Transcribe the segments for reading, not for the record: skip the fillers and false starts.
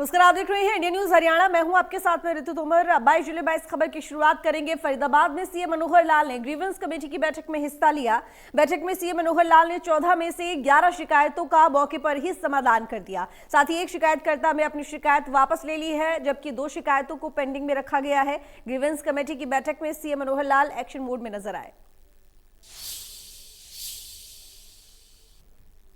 नमस्कार, आप देख रहे हैं इंडिया न्यूज हरियाणा। मैं हूं आपके साथ में ऋतु तोमर। 22 जुलाई 22 खबर की शुरुआत करेंगे। फरीदाबाद में सीएम मनोहर लाल ने ग्रीवेंस कमेटी की बैठक में हिस्सा लिया। बैठक में सीएम मनोहर लाल ने 14 में से 11 शिकायतों का मौके पर ही समाधान कर दिया। साथ ही एक शिकायतकर्ता ने अपनी शिकायत वापस ले ली है, जबकि 2 शिकायतों को पेंडिंग में रखा गया है। ग्रीवेंस कमेटी की बैठक में CM Manohar Lal action mode में नजर आए।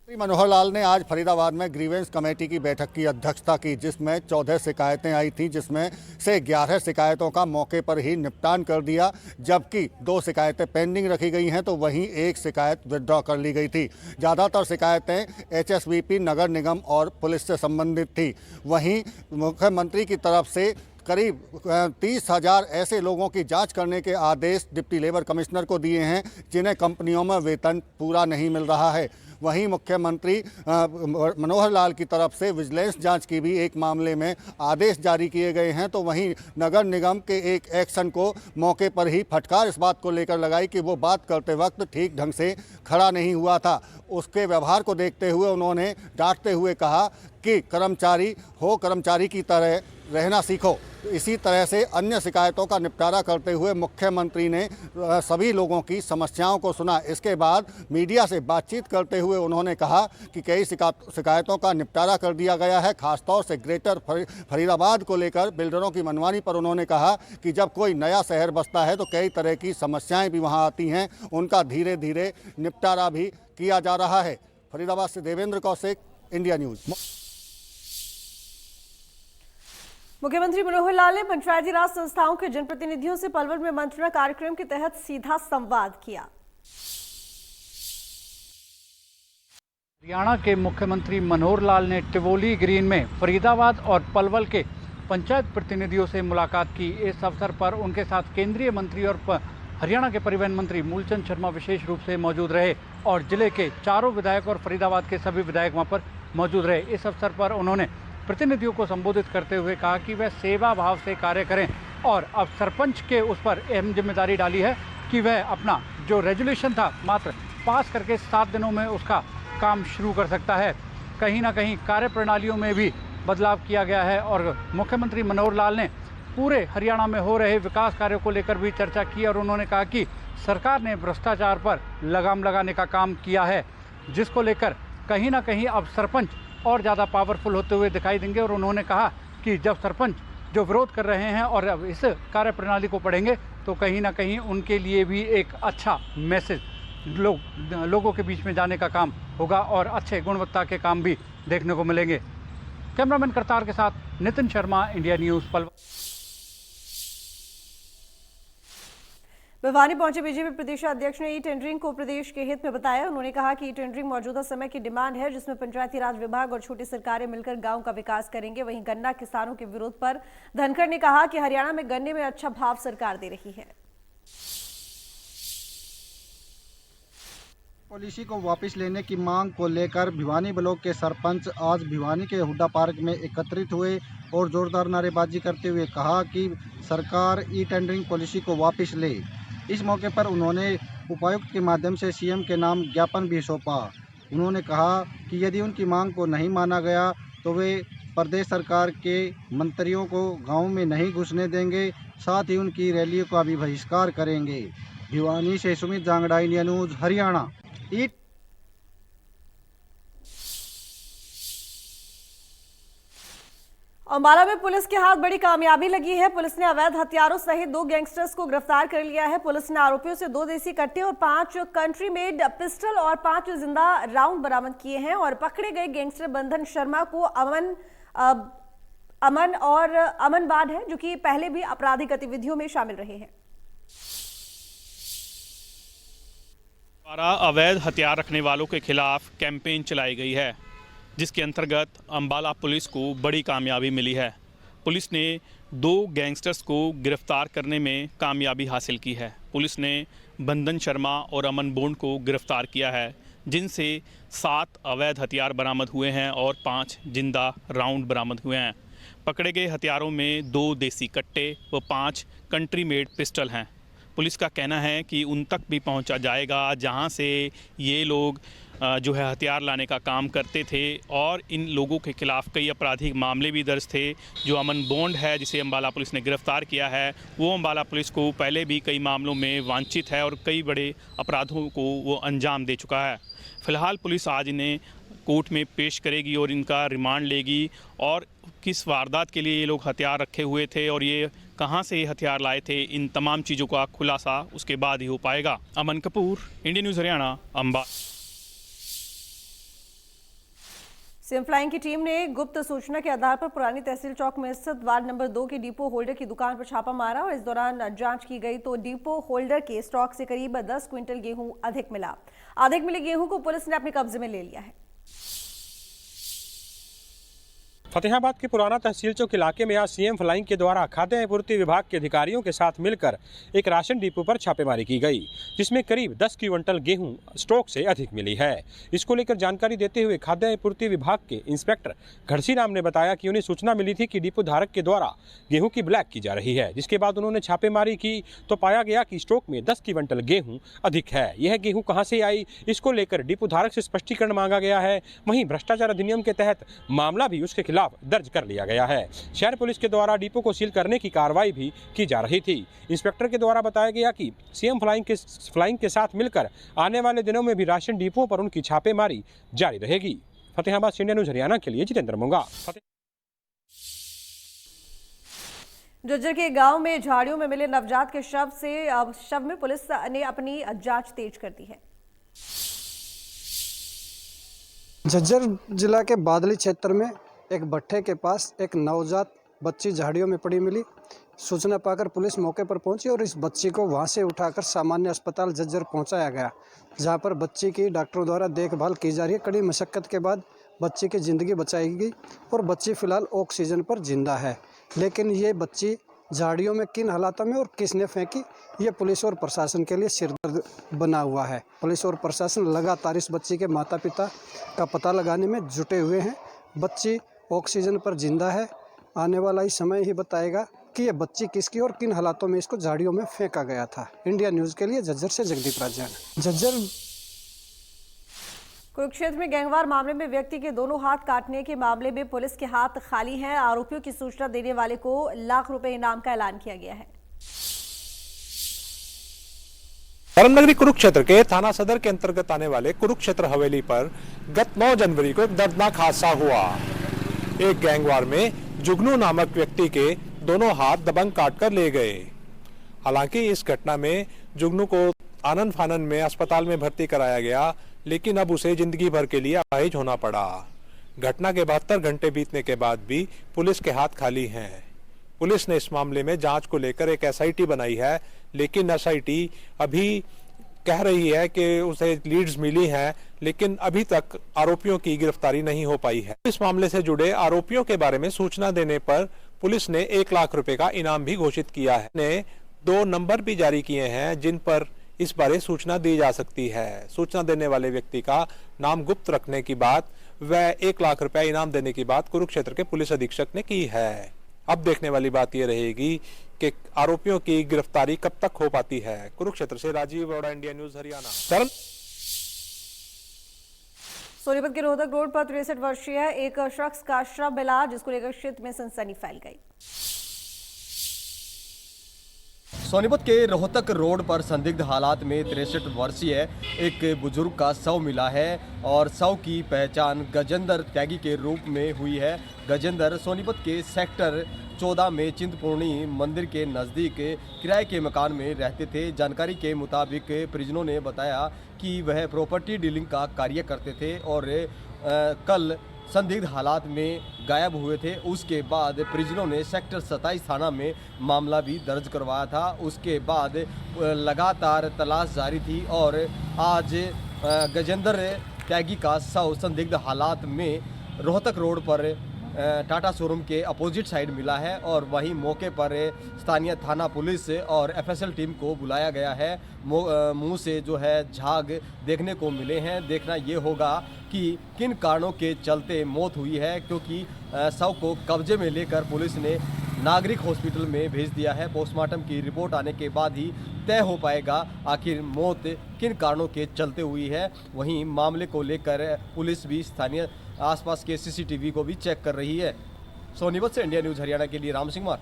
मनोहर लाल ने आज फरीदाबाद में ग्रीवेंस कमेटी की बैठक की अध्यक्षता की, जिसमें 14 शिकायतें आई थी, जिसमें से 11 शिकायतों का मौके पर ही निपटान कर दिया, जबकि 2 शिकायतें पेंडिंग रखी गई हैं, तो वहीं एक शिकायत विड्रॉ कर ली गई थी। ज़्यादातर शिकायतें एचएसवीपी, नगर निगम और पुलिस से संबंधित थी। वहीं मुख्यमंत्री की तरफ से करीब 30,000 ऐसे लोगों की जांच करने के आदेश डिप्टी लेबर कमिश्नर को दिए हैं, जिन्हें कंपनियों में वेतन पूरा नहीं मिल रहा है। वहीं मुख्यमंत्री मनोहर लाल की तरफ से विजिलेंस जांच की भी एक मामले में आदेश जारी किए गए हैं। तो वहीं नगर निगम के एक एक्शन को मौके पर ही फटकार इस बात को लेकर लगाई कि वो बात करते वक्त ठीक ढंग से खड़ा नहीं हुआ था। उसके व्यवहार को देखते हुए उन्होंने डांटते हुए कहा कि कर्मचारी की तरह रहना सीखो। इसी तरह से अन्य शिकायतों का निपटारा करते हुए मुख्यमंत्री ने सभी लोगों की समस्याओं को सुना। इसके बाद मीडिया से बातचीत करते हुए उन्होंने कहा कि कई शिकायतों का निपटारा कर दिया गया है, खासतौर से ग्रेटर फरीदाबाद को लेकर बिल्डरों की मनमानी पर उन्होंने कहा कि जब कोई नया शहर बसता है तो कई तरह की समस्याएं भी वहां आती हैं, उनका धीरे धीरे निपटारा भी किया जा रहा है। फरीदाबाद से देवेंद्र कौशिक, इंडिया न्यूज। मुख्यमंत्री मनोहर लाल ने पंचायती राज संस्थाओं के जनप्रतिनिधियों से पलवल में मंत्रणा कार्यक्रम के तहत सीधा संवाद किया। हरियाणा के मुख्यमंत्री मनोहर लाल ने टिवोली ग्रीन में फरीदाबाद और पलवल के पंचायत प्रतिनिधियों से मुलाकात की। इस अवसर पर उनके साथ केंद्रीय मंत्री और हरियाणा के परिवहन मंत्री मूलचंद शर्मा विशेष रूप से मौजूद रहे और जिले के 4 विधायक और फरीदाबाद के सभी विधायक वहां पर मौजूद रहे। इस अवसर पर उन्होंने प्रतिनिधियों को संबोधित करते हुए कहा कि वह सेवा भाव से कार्य करें और अब सरपंच के उस पर अहम जिम्मेदारी डाली है कि वह अपना जो रेजोल्यूशन था मात्र पास करके 7 दिनों में उसका काम शुरू कर सकता है। कहीं ना कहीं कार्यप्रणालियों में भी बदलाव किया गया है और मुख्यमंत्री मनोहर लाल ने पूरे हरियाणा में हो रहे विकास कार्यों को लेकर भी चर्चा की और उन्होंने कहा कि सरकार ने भ्रष्टाचार पर लगाम लगाने का काम किया है, जिसको लेकर कहीं ना कहीं अब सरपंच और ज़्यादा पावरफुल होते हुए दिखाई देंगे। और उन्होंने कहा कि जब सरपंच जो विरोध कर रहे हैं और अब इस कार्यप्रणाली को पढ़ेंगे तो कहीं ना कहीं उनके लिए भी एक अच्छा मैसेज लोगों के बीच में जाने का काम होगा और अच्छे गुणवत्ता के काम भी देखने को मिलेंगे। कैमरामैन करतार के साथ नितिन शर्मा, इंडिया न्यूज़, पलवल। भिवानी पहुंचे बीजेपी प्रदेश अध्यक्ष ने ई टेंडरिंग को प्रदेश के हित में बताया। उन्होंने कहा कि ई टेंडरिंग मौजूदा समय की डिमांड है, जिसमें पंचायती राज विभाग और छोटी सरकारें मिलकर गांव का विकास करेंगे। वहीं गन्ना किसानों के विरोध पर धनखड़ ने कहा कि हरियाणा में गन्ने में अच्छा भाव सरकार दे रही है। पॉलिसी को वापस लेने की मांग को लेकर भिवानी ब्लॉक के सरपंच आज भिवानी के हुड्डा पार्क में एकत्रित हुए और जोरदार नारेबाजी करते हुए कहा कि सरकार ई टेंडरिंग पॉलिसी को वापस ले। इस मौके पर उन्होंने उपायुक्त के माध्यम से सीएम के नाम ज्ञापन भी सौंपा। उन्होंने कहा कि यदि उनकी मांग को नहीं माना गया तो वे प्रदेश सरकार के मंत्रियों को गांव में नहीं घुसने देंगे, साथ ही उनकी रैलियों का भी बहिष्कार करेंगे। भिवानी से सुमित जांगड़ा, इंडिया न्यूज़, हरियाणा। अंबाला में पुलिस के हाथ बड़ी कामयाबी लगी है। पुलिस ने अवैध हथियारों सहित 2 गैंगस्टर्स को गिरफ्तार कर लिया है। पुलिस ने आरोपियों से 2 देसी कट्टे और 5 कंट्री मेड पिस्टल और 5 जिंदा राउंड बरामद किए हैं और पकड़े गए गैंगस्टर बंधन शर्मा को अमन बाद है, जो कि पहले भी आपराधिक गतिविधियों में शामिल रहे हैं। द्वारा अवैध हथियार रखने वालों के खिलाफ कैंपेन चलाई गई है, जिसके अंतर्गत अंबाला पुलिस को बड़ी कामयाबी मिली है। पुलिस ने 2 गैंगस्टर्स को गिरफ्तार करने में कामयाबी हासिल की है। पुलिस ने बंधन शर्मा और अमन बोंड को गिरफ्तार किया है, जिनसे 7 अवैध हथियार बरामद हुए हैं और 5 जिंदा राउंड बरामद हुए हैं। पकड़े गए हथियारों में 2 देसी कट्टे व 5 कंट्री मेड पिस्टल हैं। पुलिस का कहना है कि उन तक भी पहुंचा जाएगा जहां से ये लोग जो है हथियार लाने का काम करते थे और इन लोगों के खिलाफ कई आपराधिक मामले भी दर्ज थे। जो अमन बोंड है जिसे अम्बाला पुलिस ने गिरफ्तार किया है वो अम्बाला पुलिस को पहले भी कई मामलों में वांछित है और कई बड़े अपराधों को वो अंजाम दे चुका है। फिलहाल पुलिस आज इन्हें कोर्ट में पेश करेगी और इनका रिमांड लेगी और किस वारदात के लिए ये लोग हथियार रखे हुए थे और ये कहां से ये हथियार लाए थे, इन तमाम चीज़ों का खुलासा उसके बाद ही हो पाएगा। Aman Kapoor, India news Haryana, Ambala. CM flying की टीम ने गुप्त सूचना के आधार पर पुरानी तहसील चौक में स्थित वार्ड नंबर 2 के डिपो होल्डर की दुकान पर छापा मारा और इस दौरान जांच की गई तो डिपो होल्डर के स्टॉक से करीब 10 क्विंटल गेहूं अधिक मिला। अधिक मिले गेहूं को पुलिस ने अपने कब्जे में ले लिया है। फतेहाबाद के पुराना तहसील चौक इलाके में आज सीएम फ्लाइंग के द्वारा खाद्य आपूर्ति विभाग के अधिकारियों के साथ मिलकर एक राशन डिपो पर छापेमारी की गई, जिसमें करीब 10 क्विंटल गेहूं स्टॉक से अधिक मिली है। इसको लेकर जानकारी देते हुए खाद्य आपूर्ति विभाग के इंस्पेक्टर घड़सीराम ने बताया कि उन्हें सूचना मिली थी कि डिपो धारक के द्वारा गेहूं की ब्लैक की जा रही है, जिसके बाद उन्होंने छापेमारी की तो पाया गया कि स्टॉक में 10 क्विंटल गेहूं अधिक है। यह गेहूं कहां से आई, इसको लेकर डिपो धारक से स्पष्टीकरण मांगा गया है। वहीं भ्रष्टाचार अधिनियम के तहत मामला भी उसके खिलाफ दर्ज कर लिया गया है। शहर पुलिस के द्वारा डिपो को सील करने की कार्रवाई भी की जा रही थी। इंस्पेक्टर के द्वारा बताया गया कि सीएम फ्लाइंग के साथ मिलकर आने वाले दिनों में भी राशन डिपो पर उनकी छापेमारी जारी रहेगी। फतेहाबाद से इंडियन न्यूज़ हरियाणा के लिए जितेंद्र मुंगा। झज्जर के गांव में झाड़ियों में मिले नवजात के शव में पुलिस ने अपनी जांच तेज कर दी है। झज्जर जिला के बादली क्षेत्र में एक भट्ठे के पास एक नवजात बच्ची झाड़ियों में पड़ी मिली। सूचना पाकर पुलिस मौके पर पहुंची और इस बच्ची को वहां से उठाकर सामान्य अस्पताल झज्जर पहुंचाया गया, जहां पर बच्ची की डॉक्टरों द्वारा देखभाल की जा रही है। कड़ी मशक्कत के बाद बच्ची की ज़िंदगी बचाई गई और बच्ची फिलहाल ऑक्सीजन पर जिंदा है। लेकिन ये बच्ची झाड़ियों में किन हालातों में और किसने फेंकी, ये पुलिस और प्रशासन के लिए सिरदर्द बना हुआ है। पुलिस और प्रशासन लगातार इस बच्ची के माता पिता का पता लगाने में जुटे हुए हैं। बच्ची ऑक्सीजन पर जिंदा है। आने वाला ही समय ही बताएगा कि ये बच्ची किसकी और किन हालातों में इसको झाड़ियों में फेंका गया था। इंडिया न्यूज़ के लिए झज्जर से जगदीप राजान। झज्जर कुरुक्षेत्र में गैंगवार मामले में व्यक्ति के दोनों हाथ काटने के मामले में पुलिस के हाथ खाली हैं। आरोपियों की सूचना देने वाले को लाख रुपए इनाम का ऐलान किया गया है। धर्मनगरी कुरुक्षेत्र के थाना सदर के अंतर्गत आने वाले कुरुक्षेत्र हवेली पर गत 9 जनवरी को एक दर्दनाक हादसा हुआ। एक गैंगवार में जुगनू नामक व्यक्ति के दोनों हाथ दबंग काटकर ले गए। हालांकि इस घटना में जुगनू को आनन फानन में अस्पताल में भर्ती कराया गया, लेकिन अब उसे जिंदगी भर के लिए अपाहिज होना पड़ा। घटना के 72 घंटे बीतने के बाद भी पुलिस के हाथ खाली हैं। पुलिस ने इस मामले में जांच को लेकर एक एसआईटी बनाई है, लेकिन एसआईटी अभी कह रही है कि उसे लीड्स मिली हैं, लेकिन अभी तक आरोपियों की गिरफ्तारी नहीं हो पाई है। इस मामले से जुड़े आरोपियों के बारे में सूचना देने पर पुलिस ने 1 लाख रुपए का इनाम भी घोषित किया है। ने 2 नंबर भी जारी किए हैं जिन पर इस बारे सूचना दी जा सकती है। सूचना देने वाले व्यक्ति का नाम गुप्त रखने की बात व 1 लाख रुपया इनाम देने की बात कुरुक्षेत्र के पुलिस अधीक्षक ने की है। अब देखने वाली बात यह रहेगी कि आरोपियों की गिरफ्तारी कब तक हो पाती है। कुरुक्षेत्र से राजीव अरोड़ा, इंडिया न्यूज़ हरियाणा। सोनीपत के रोहतक रोड पर 63 वर्षीय एक शख्स का शव मिला, जिसको लेकर क्षेत्र में सनसनी फैल गई। सोनीपत के रोहतक रोड पर संदिग्ध हालात में 63 वर्षीय एक बुजुर्ग का शव मिला है और शव की पहचान गजेंद्र त्यागी के रूप में हुई है। गजेंद्र सोनीपत के सेक्टर 14 में चिंतपूर्णी मंदिर के नज़दीक किराए के मकान में रहते थे। जानकारी के मुताबिक परिजनों ने बताया कि वह प्रॉपर्टी डीलिंग का कार्य करते थे और कल संदिग्ध हालात में गायब हुए थे। उसके बाद परिजनों ने सेक्टर 27 थाना में मामला भी दर्ज करवाया था। उसके बाद लगातार तलाश जारी थी और आज गजेंद्र त्यागी का शव संदिग्ध हालात में रोहतक रोड पर टाटा शोरूम के अपोजिट साइड मिला है और वहीं मौके पर स्थानीय थाना पुलिस और एफएसएल टीम को बुलाया गया है। मुंह से जो है झाग देखने को मिले हैं। देखना ये होगा कि किन कारणों के चलते मौत हुई है, क्योंकि शव को कब्जे में लेकर पुलिस ने नागरिक हॉस्पिटल में भेज दिया है। पोस्टमार्टम की रिपोर्ट आने के बाद ही तय हो पाएगा आखिर मौत किन कारणों के चलते हुई है। वहीं मामले को लेकर पुलिस भी स्थानीय आसपास के CCTV को भी चेक कर रही है। सोनीपत से इंडिया न्यूज़ हरियाणा के लिए राम सिंह कुमार।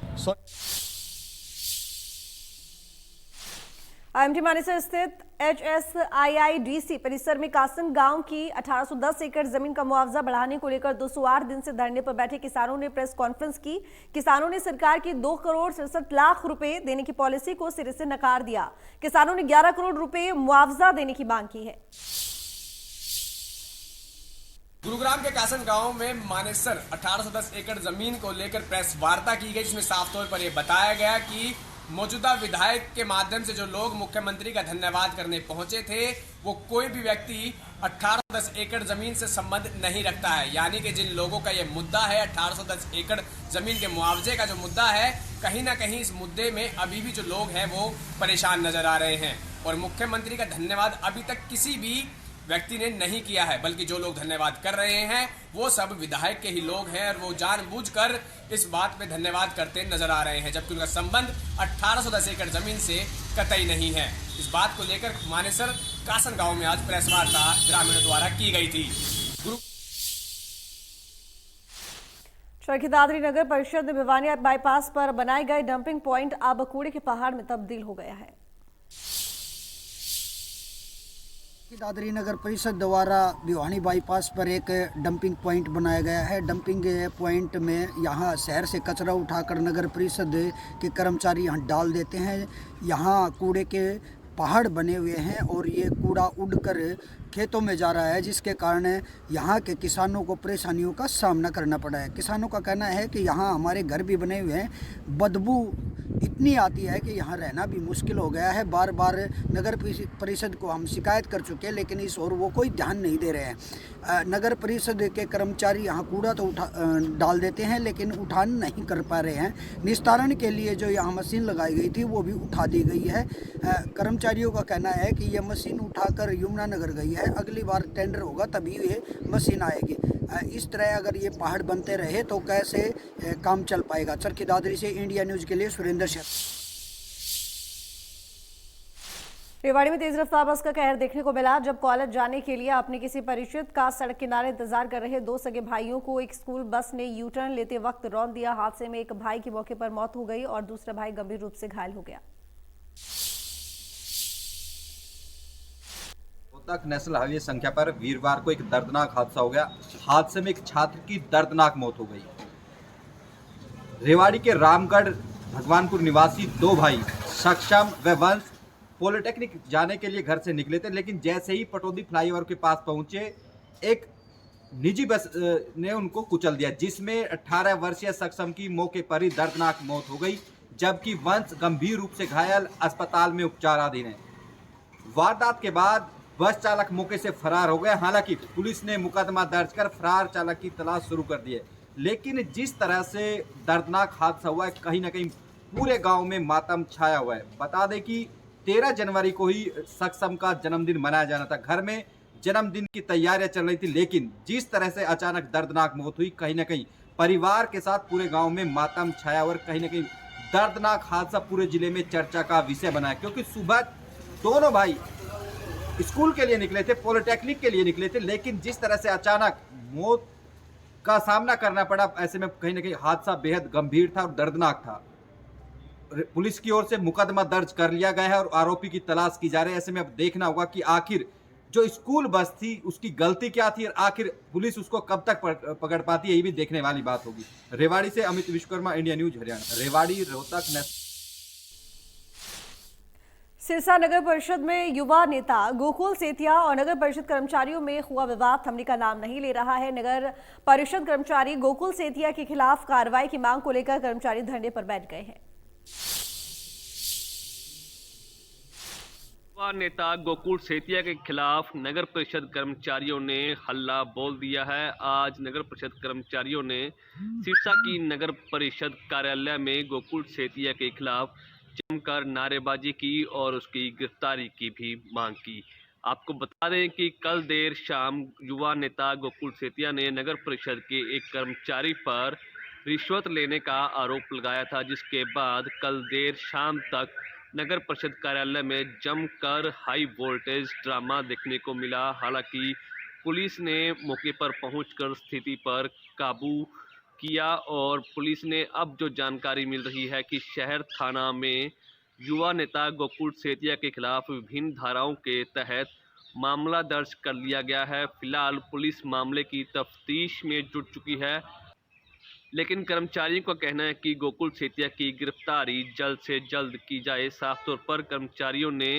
IMT मानेसर स्थित HSIIDC परिसर में कासन गांव की 1810 एकड़ जमीन का मुआवजा बढ़ाने को लेकर 208 दिन से धरने पर बैठे किसानों ने प्रेस कॉन्फ्रेंस की। किसानों ने सरकार की 2 करोड़ 67 लाख रुपए देने की पॉलिसी को सिरे से नकार दिया। किसानों ने 11 करोड़ रुपए मुआवजा देने की मांग की है। गुरुग्राम के कासन गांव में मानेसर 1810 एकड़ जमीन को लेकर प्रेस वार्ता की गई, जिसमें साफ तौर पर यह बताया गया कि मौजूदा विधायक के माध्यम से जो लोग मुख्यमंत्री का धन्यवाद करने पहुंचे थे, वो कोई भी व्यक्ति 1810 एकड़ जमीन से संबंध नहीं रखता है। यानी कि जिन लोगों का ये मुद्दा है 1810 एकड़ जमीन के मुआवजे का जो मुद्दा है, कहीं ना कहीं इस मुद्दे में अभी भी जो लोग हैं वो परेशान नजर आ रहे हैं। और मुख्यमंत्री का धन्यवाद अभी तक किसी भी व्यक्ति ने नहीं किया है, बल्कि जो लोग धन्यवाद कर रहे हैं वो सब विधायक के ही लोग हैं और वो जानबूझकर इस बात पे धन्यवाद करते नजर आ रहे हैं, जबकि उनका संबंध 1810 एकड़ जमीन से कतई नहीं है। इस बात को लेकर मानेसर कासन गांव में आज प्रेस वार्ता ग्रामीणों द्वारा की गई थी। चरखी दादरी नगर परिषद ने भिवानी बाईपास पर बनाए गए डंपिंग पॉइंट अब कूड़े के पहाड़ में तब्दील हो गया है। दादरी नगर परिषद द्वारा भिवानी बाईपास पर एक डंपिंग पॉइंट बनाया गया है। डंपिंग पॉइंट में यहाँ शहर से कचरा उठाकर नगर परिषद के कर्मचारी यहाँ डाल देते हैं। यहाँ कूड़े के पहाड़ बने हुए हैं और ये कूड़ा उड़कर खेतों में जा रहा है, जिसके कारण यहाँ के किसानों को परेशानियों का सामना करना पड़ा है। किसानों का कहना है कि यहाँ हमारे घर भी बने हुए हैं, बदबू इतनी आती है कि यहाँ रहना भी मुश्किल हो गया है। बार बार नगर परिषद को हम शिकायत कर चुके हैं, लेकिन इस ओर वो कोई ध्यान नहीं दे रहे हैं। नगर परिषद के कर्मचारी यहाँ कूड़ा तो डाल देते हैं, लेकिन उठान नहीं कर पा रहे हैं। निस्तारण के लिए जो यहाँ मशीन लगाई गई थी वो भी उठा दी गई है। कर्मचारियों का कहना है कि ये मशीन उठाकर यमुनानगर गई है, अगली बार टेंडर होगा तभी ये मशीन आएगी। इस तरह अगर ये पहाड़ बनते रहे तो कैसे काम चल पाएगा। चरखी दादरी से इंडिया न्यूज़ के लिए सुरेंद्र शेख। रेवाड़ी में तेज रफ्तार बस का कहर देखने को मिला, जब कॉलेज जाने के लिए अपने किसी परिचित का सड़क किनारे इंतजार कर रहे 2 सगे भाइयों को एक स्कूल बस ने यू टर्न लेते वक्त रौंद दिया। हादसे में एक भाई की मौके पर मौत हो गई और दूसरा भाई गंभीर रूप से घायल हो गया। रोहतक नेशनल हाईवे संख्या पर वीरवार को एक दर्दनाक हादसा हो गया। हादसे में एक छात्र की दर्दनाक मौत हो गई। रेवाड़ी के रामगढ़ भगवानपुर निवासी 2 भाई सक्षम व वंश पॉलिटेक्निक जाने के लिए घर से निकले थे, लेकिन जैसे ही पटौदी फ्लाईओवर के पास पहुंचे एक निजी बस ने उनको कुचल दिया, जिसमें 18 वर्षीय सक्षम की मौके पर ही दर्दनाक मौत हो गई, जबकि वंश गंभीर रूप से घायल अस्पताल में उपचाराधीन है। वारदात के बाद बस चालक मौके से फरार हो गया। हालांकि पुलिस ने मुकदमा दर्ज कर फरार चालक की तलाश शुरू कर दी है, लेकिन जिस तरह से दर्दनाक हादसा हुआ है, कहीं ना कहीं पूरे गांव में मातम छाया हुआ है। बता दें कि 13 जनवरी को ही सक्षम का जन्मदिन मनाया जाना था। घर में जन्मदिन की तैयारियां चल रही थी, लेकिन जिस तरह से अचानक दर्दनाक मौत हुई, कहीं ना कहीं परिवार के साथ पूरे गांव में मातम छाया और कहीं ना कहीं दर्दनाक हादसा पूरे जिले में चर्चा का विषय बना है। क्योंकि सुबह दोनों भाई स्कूल के लिए निकले थे, पॉलिटेक्निक के लिए निकले थे, लेकिन जिस तरह से अचानक मौत का सामना करना पड़ा, ऐसे में कहीं ना कहीं हादसा बेहद गंभीर था और दर्दनाक था। पुलिस की ओर से मुकदमा दर्ज कर लिया गया है और आरोपी की तलाश की जा रही है। ऐसे में अब देखना होगा कि आखिर जो स्कूल बस थी उसकी गलती क्या थी और आखिर पुलिस उसको कब तक पकड़ पाती है, ये भी देखने वाली बात होगी। रेवाड़ी से अमित विश्वकर्मा, इंडिया न्यूज हरियाणा। रेवाड़ी रोहतक। सिरसा नगर परिषद में युवा नेता गोकुल सेतिया और नगर परिषद कर्मचारियों में हुआ विवाद थमने का नाम नहीं ले रहा है। नगर परिषद कर्मचारी गोकुल सेतिया के खिलाफ कार्रवाई की मांग को लेकर कर्मचारी धरने पर बैठ गए हैं। युवा नेता गोकुल सेतिया के खिलाफ नगर परिषद कर्मचारियों ने हल्ला बोल दिया है। आज नगर परिषद कर्मचारियों ने सिरसा की नगर परिषद कार्यालय में गोकुल सेतिया के खिलाफ जमकर नारेबाजी की और उसकी गिरफ्तारी की भी मांग की। आपको बता दें कि कल देर शाम युवा नेता गोकुल सेतिया ने नगर परिषद के एक कर्मचारी पर रिश्वत लेने का आरोप लगाया था, जिसके बाद कल देर शाम तक नगर परिषद कार्यालय में जमकर हाई वोल्टेज ड्रामा देखने को मिला। हालांकि पुलिस ने मौके पर पहुंचकर स्थिति पर काबू किया और पुलिस ने अब जो जानकारी मिल रही है कि शहर थाना में युवा नेता गोकुल सेतिया के खिलाफ विभिन्न धाराओं के तहत मामला दर्ज कर लिया गया है। फिलहाल पुलिस मामले की तफ्तीश में जुट चुकी है, लेकिन कर्मचारियों का कहना है कि गोकुल सेतिया की गिरफ्तारी जल्द से जल्द की जाए। साफ तौर पर कर्मचारियों ने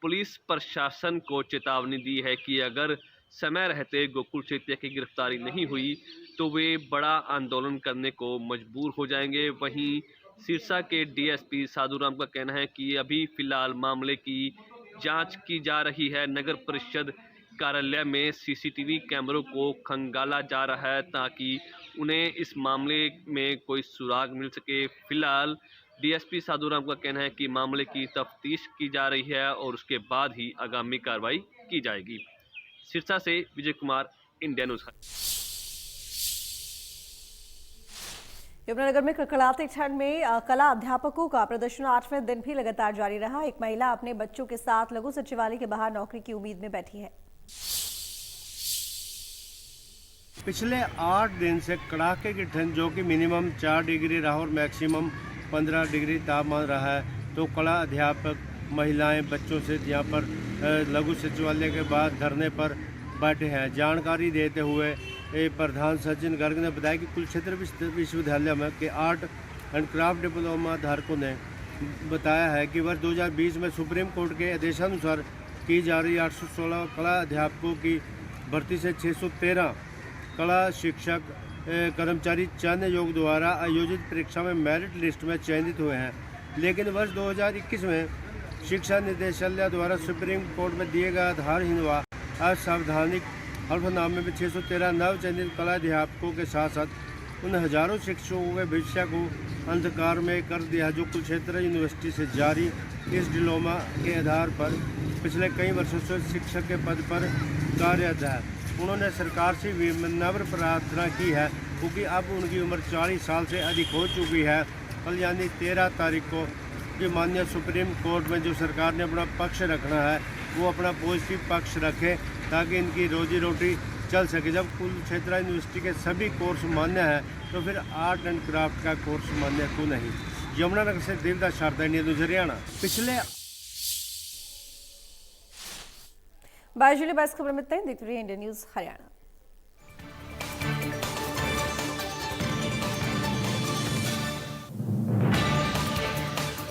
पुलिस प्रशासन को चेतावनी दी है कि अगर समय रहते गोकुल सेतिया की गिरफ्तारी नहीं हुई तो वे बड़ा आंदोलन करने को मजबूर हो जाएंगे। वहीं सिरसा के डीएसपी साधुराम का कहना है कि अभी फिलहाल मामले की जांच की जा रही है। नगर परिषद कार्यालय में सीसीटीवी कैमरों को खंगाला जा रहा है ताकि उन्हें इस मामले में कोई सुराग मिल सके। फिलहाल डीएसपी साधुराम का कहना है कि मामले की तफ्तीश की जा रही है और उसके बाद ही आगामी कार्रवाई की जाएगी। सिरसा से विजय कुमार, इंडिया न्यूज़। यमुनानगर में कड़कड़ाती ठंड में कला अध्यापकों का प्रदर्शन 8वें दिन भी लगातार जारी रहा। एक महिला अपने बच्चों के साथ लघु सचिवालय के बाहर नौकरी की उम्मीद में बैठी है। पिछले 8 दिन से कड़ाके की ठंड, जो कि मिनिमम 4 डिग्री रहा और मैक्सिमम 15 डिग्री तापमान रहा है, तो कला अध्यापक महिलाएं बच्चों से यहाँ पर लघु सचिवालय के बाद धरने पर बैठे हैं। जानकारी देते हुए प्रधान सचिन गर्ग ने बताया कि कुरुक्षेत्र विश्वविद्यालय में के आर्ट एंड क्राफ्ट डिप्लोमा धारकों ने बताया है कि वर्ष 2020 में सुप्रीम कोर्ट के आदेशानुसार की जा रही 816 कला अध्यापकों की भर्ती से 613 कला शिक्षक कर्मचारी चयन आयोग द्वारा आयोजित परीक्षा में मेरिट लिस्ट में चयनित हुए हैं। लेकिन वर्ष 2021 में शिक्षा निदेशालय द्वारा सुप्रीम कोर्ट में दिए गए आधारहीन व असावधानिक हल्फनामे में 613 नव चयनित कला अध्यापकों के साथ साथ उन हजारों शिक्षकों के भविष्य को अंधकार में कर दिया जो कुरुक्षेत्र यूनिवर्सिटी से जारी इस डिप्लोमा के आधार पर पिछले कई वर्षों से शिक्षक के पद पर कार्यरत है। उन्होंने सरकार से विनम्र प्रार्थना की है क्योंकि अब उनकी उम्र 40 साल से अधिक हो चुकी है। कल यानी 13 तारीख को जो माननीय सुप्रीम कोर्ट में जो सरकार ने अपना पक्ष रखना है वो अपना पॉजिटिव पक्ष रखे ताकि इनकी रोजी रोटी चल सके। जब कुरुक्षेत्र यूनिवर्सिटी के सभी कोर्स मान्य है तो फिर आर्ट एंड क्राफ्ट का कोर्स मान्य क्यों नहीं। यमुनानगर से देवदास शारदा, इंडिया न्यूज़ हरियाणा। पिछले 22 जुलाई 22 खबर में देखते रहिए इंडिया न्यूज़ हरियाणा।